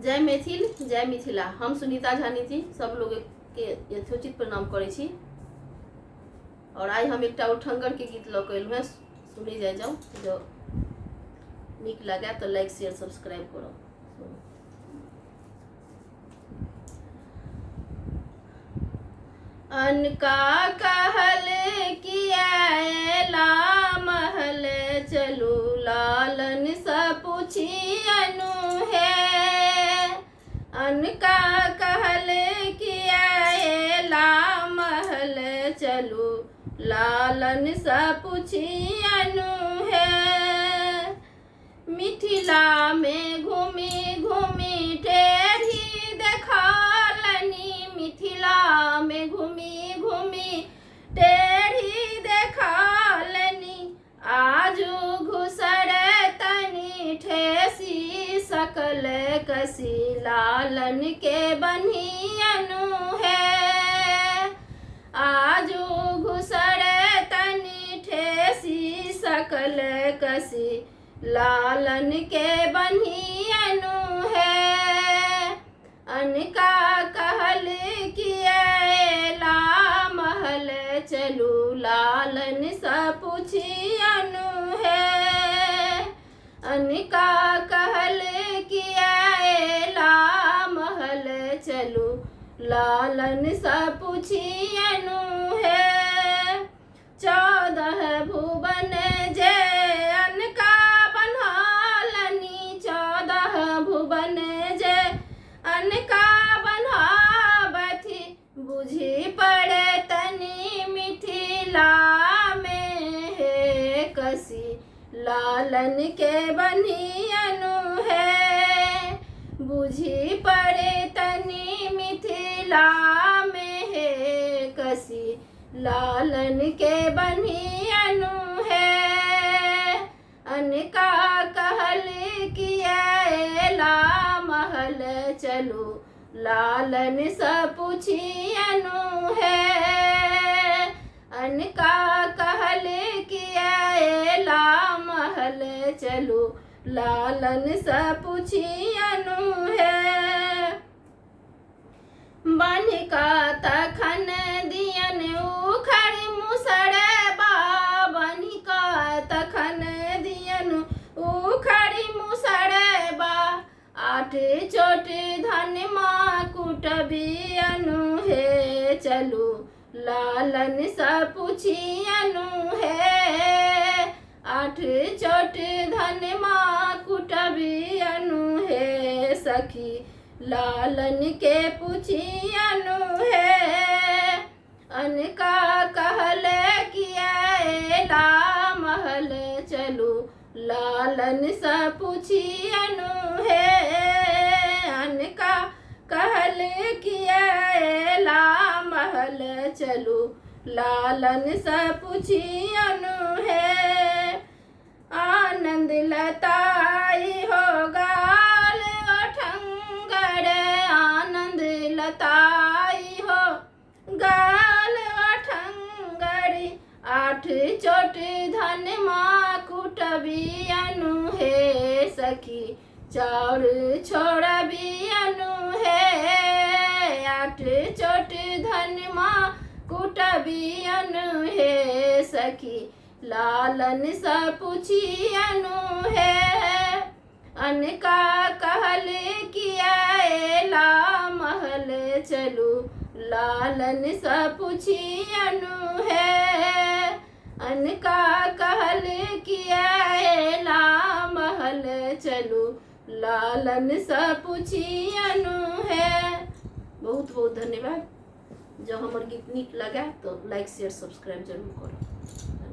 जय मैथिल जय मिथिला। हम सुनीता झानी जी सब लोग के यथोचित प्रणाम करै छी। और आज हम एक उठंगर के गीत लऽ कऽ एलहुँ। सुनी जाए जाओ, जो नीक लगे तो लाइक शेयर सब्सक्राइब करो। अनका कहल किया महल चलू, लालन सा पूछियनु है। अनका कहल किया महल चलू, लालन सा पूछियनु है। मिथिला में घूमी घूमी टेढ़ी देखालनी, मिथिला में घूमी घूमी टेढ़ी देखालनी। आजू घुसर तनी ठेसी, सकल कसी लालन के बन्हियनु है। आजू घुसर तनी ठेसी, सकल कसी लालन के बन्हियनु है। अनका कहल किया महल चलू, लालन सा पूछियनु है। अनका कहल किया महल चलू, लालन सा पूछियनु है। 14 भुवन जय अनका बन्हालनी, 14 भुवन जय अनका बन्हावथी। बुझी पड़े तनी मिथिला में है कसी, लालन के बन्हियनु है। बुझी पड़े तनी मिथिला में है कसी, लालन के बन्हियनु है। अनका कहल किया महल चलू, लालन सा पूछियनु है। अनका कहल किया महल चलू, लालन सा पूछियनु है। बनिका तखन दियन उखड़ मुसड़बा, बनिका तखन दियन उखड़ मुसड़बा। 8 चोट धन माँ कुटबियनु है, चलू लालन सा पूछियनु है। 8 चोट धन माँ कुटबियनु है, सखी लालन के पूछियनु है। अनका कहल किया महल चलू, लालन सा पूछियनु है। अनका कहल किया महल चलू, लालन सा पूछियनु है। आनंद लताई हो गाल अठंगर, आनंद लताई हो गाल अठंगरी। 8 चोट धन माँ कुटबियनु है, सखी चाउर छोड़बियनु है। 8 चोट धन माँ कुटबियनु है, सखी लालन सा पूछियनु है। अनका कहल किया महल चलू, लालन सा पूछियनु है। अनका कहल किया महल चलू, लालन सा पूछियनु है। बहुत बहुत धन्यवाद। जब हमार गीत नीक लगा तो लाइक शेयर सब्सक्राइब जरूर करो।